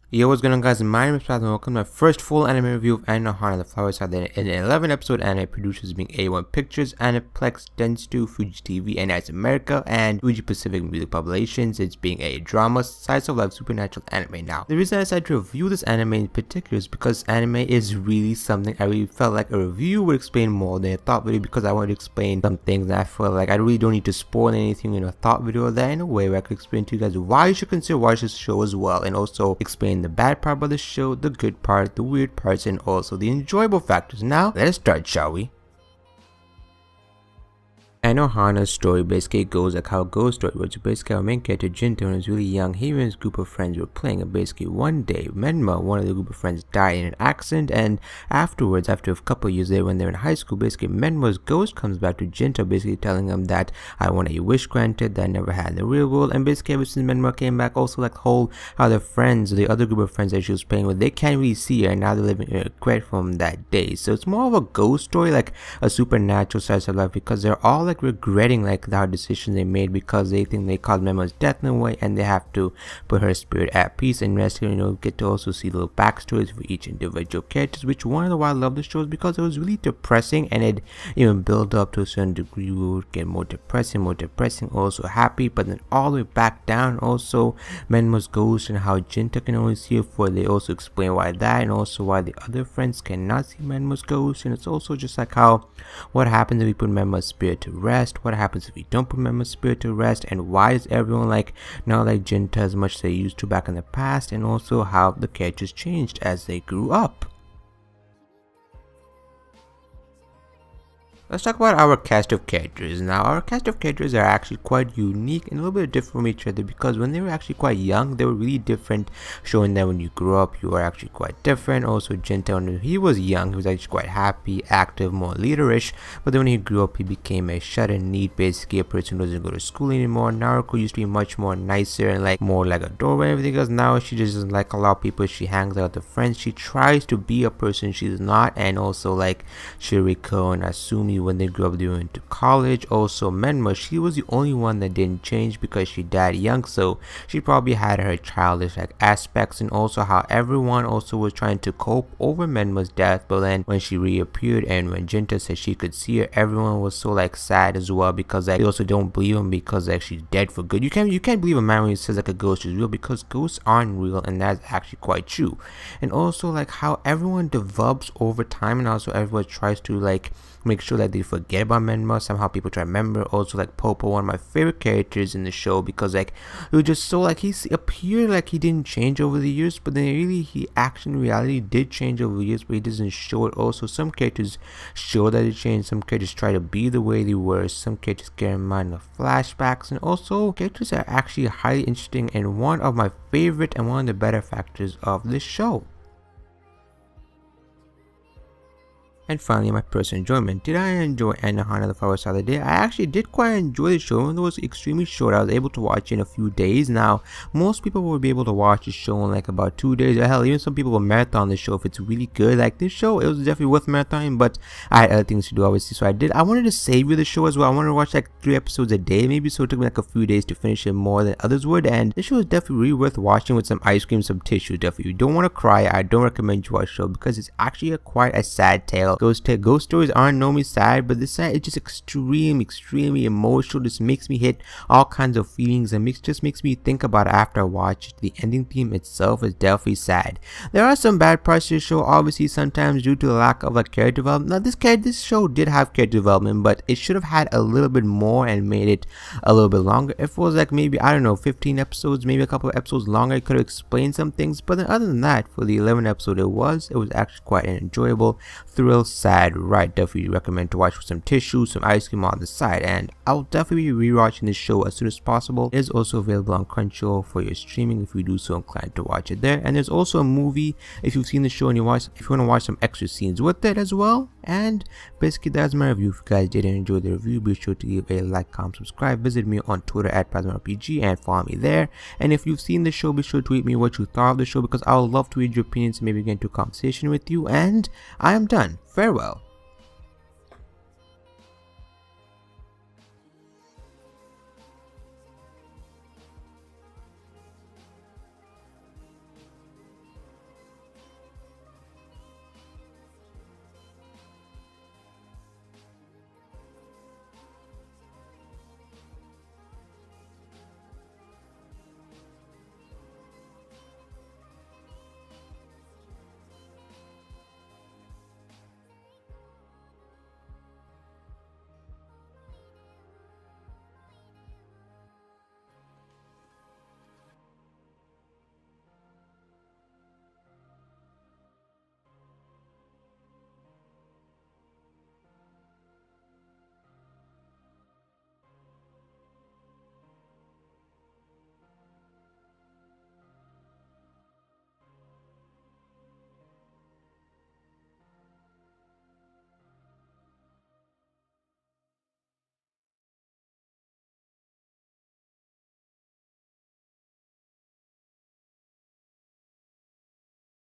Yo, what's going on, guys? My name is Plasma. Welcome to my first full anime review of Anohana, the Flower Side, an 11-episode anime producers being A1 Pictures, Aniplex, Dentsu, Fuji TV, NIS America, and Fuji Pacific Music Publications. It's being a drama, slice of life, supernatural anime. Now, the reason I decided to review this anime in particular is because anime is really something I really felt like a review would explain more than a thought video, because I wanted to explain some things that I feel like I really don't need to spoil anything in a thought video, that in a way where I could explain to you guys why you should consider watching this show as well, and also explain the bad part about the show, the good part, the weird parts, and also the enjoyable factors. Now, let's start, shall we? Anohana's story basically goes like how Ghost Story was. Basically, our main character Jinto, when he was really young, he and his group of friends were playing, and basically one day Menma, one of the group of friends, died in an accident, and afterwards, after a couple of years later when they're in high school, basically Menma's ghost comes back to Jinto, basically telling him that I want a wish granted that I never had in the real world. And basically ever since Menma came back, also like whole how their friends, the other group of friends that she was playing with, they can't really see her, and now they're living in regret from that day. So it's more of a ghost story, like a supernatural side of life, because they're all like regretting like the decision they made, because they think they caused Menma's death in a way, and they have to put her spirit at peace and rest here. Get to also see little backstories for each individual characters, which one of the why I love the show is because it was really depressing, and it even built up to a certain degree. We would get more depressing, also happy, but then all the way back down. Also Menma's ghost and how Jinta can only see it for, they also explain why that, and also why the other friends cannot see Menma's ghost. And it's also just like how what happens if we put Menma's spirit to rest, what happens if we don't put Menma's spirit to rest, and why is everyone like not like Jinta as much as they used to back in the past, and also how the characters changed as they grew up. Let's talk about our cast of characters. Now, our cast of characters are actually quite unique and a little bit different from each other, because when they were actually quite young, they were really different, showing that when you grew up, you are actually quite different. Also, Jinta, when he was young, he was actually quite happy, active, more leaderish, but then when he grew up, he became a shut-in need, basically a person who doesn't go to school anymore. Naruko used to be much more nicer and like more like a doorway and everything else. Now she just doesn't like a lot of people. She hangs out with friends. She tries to be a person she's not, and also like Shiriko and Asumi when they grew up, they went to college. Also Menma, she was the only one that didn't change because she died young, so she probably had her childish like aspects, and also how everyone also was trying to cope over Menma's death. But then when she reappeared and when Jinta said she could see her, everyone was so like sad as well, because like they also don't believe him, because like she's dead for good. You can't believe a man when he says like a ghost is real, because ghosts aren't real, and that's actually quite true. And also like how everyone develops over time, and also everyone tries to like make sure that they forget about Menma. Somehow people try to remember. Also like Popo, one of my favorite characters in the show, because like it was just so like he appeared like he didn't change over the years, but then really he actually in reality did change over the years, but he doesn't show it. Also some characters show that they changed, some characters try to be the way they were, some characters get in mind of flashbacks, and also characters are actually highly interesting and one of my favorite and one of the better factors of this show. And finally, my personal enjoyment. Did I enjoy Anohana, the Flower Side of the Day? I actually did quite enjoy the show, even though it was extremely short. I was able to watch it in a few days. Now, most people will be able to watch the show in like about 2 days. Or hell, even some people will marathon the show if it's really good. Like this show, it was definitely worth marathoning, but I had other things to do, obviously, so I did. I wanted to savor the show as well. I wanted to watch like 3 episodes a day, maybe, so it took me like a few days to finish it more than others would. And this show is definitely really worth watching with some ice cream, some tissue. Definitely, you don't want to cry, I don't recommend you watch the show, because it's actually quite a sad tale. Ghost stories aren't normally sad, but this side is just extremely emotional. This makes me hit all kinds of feelings, and just makes me think about it after I watch it. The ending theme itself is definitely sad. There are some bad parts to the show, obviously, sometimes due to the lack of like character development. Now this show did have character development, but it should have had a little bit more and made it a little bit longer. If it was like maybe, I don't know, 15 episodes, maybe a couple of episodes longer, I could have explained some things. But then other than that, for the 11th episode it was actually quite an enjoyable thrill, sad ride. Definitely recommend to watch with some tissue, some ice cream on the side, and I'll definitely be rewatching this show as soon as possible. It is also available on Crunchyroll for your streaming if you do so inclined to watch it there. And there's also a movie if you've seen the show and if you want to watch some extra scenes with it as well. And basically that's my review. If you guys did enjoy the review, be sure to give a like, comment, subscribe, visit me on Twitter at PlasmaRPG and follow me there. And if you've seen the show, be sure to tweet me what you thought of the show, because I would love to read your opinions and maybe get into a conversation with you. And I am done. Farewell.